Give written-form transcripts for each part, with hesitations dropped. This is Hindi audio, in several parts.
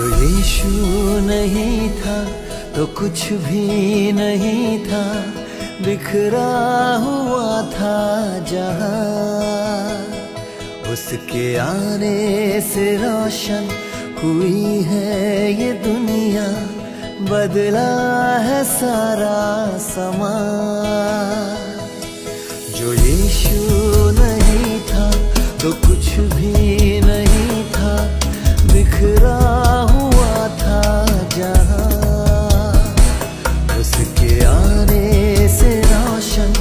जो यीशु नहीं था तो कुछ भी नहीं था, बिखरा हुआ था जहां। उसके आने से रोशन हुई है ये दुनिया, बदला है सारा समा। जो यीशु नहीं था तो कुछ भी नहीं था, बिखरा हुआ था जहां। उसके आने से रोशन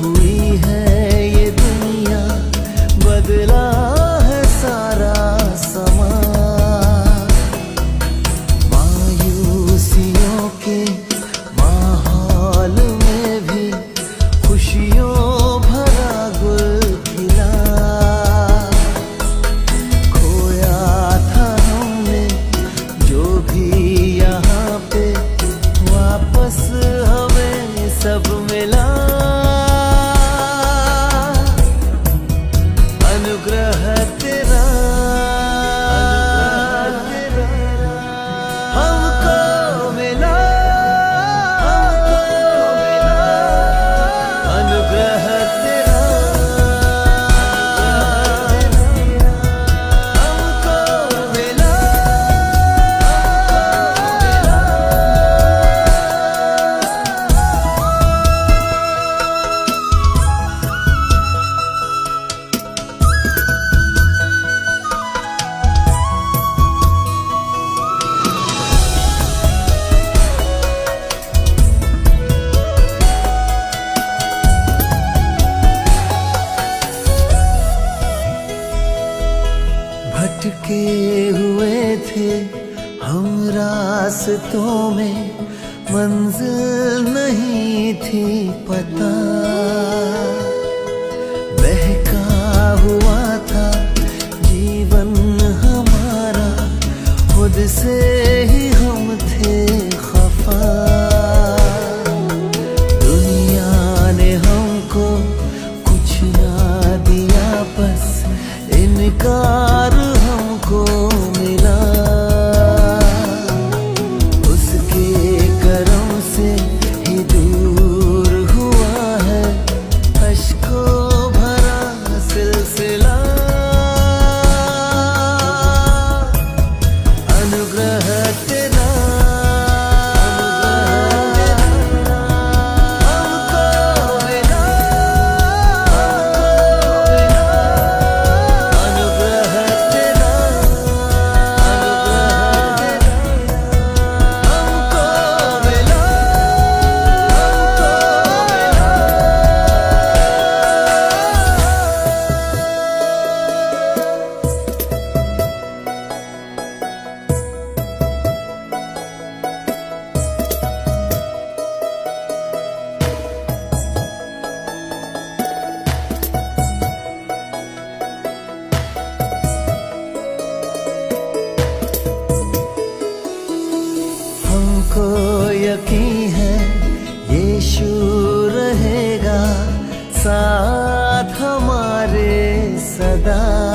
हुई है ये दुनिया, बदला है सारा समा। मायूसियों के माहौल में भी खुशियों भरा गुल खिला। खोया था हमने जो भी यहाँ पे, वापस हमें सब मिला। अनुग्रह तेरा हमको मिला, अनुग्रह तेरा हमको मिला। भटके हुए थे हम रास्तों में, मंजिल नहीं थी पता। बहका हुआ था जीवन हमारा, खुद से ही हम थे खफा। दुनिया ने हमको कुछ ना दिया, बस इनकार हमको मिला। उसके करम से ही दूर हुआ है अश्कों भरा सिलसिला। अनुग्रह तेरा हमको मिला। हमको यकीन है यीशु रहेगा साथ हमारे सदा।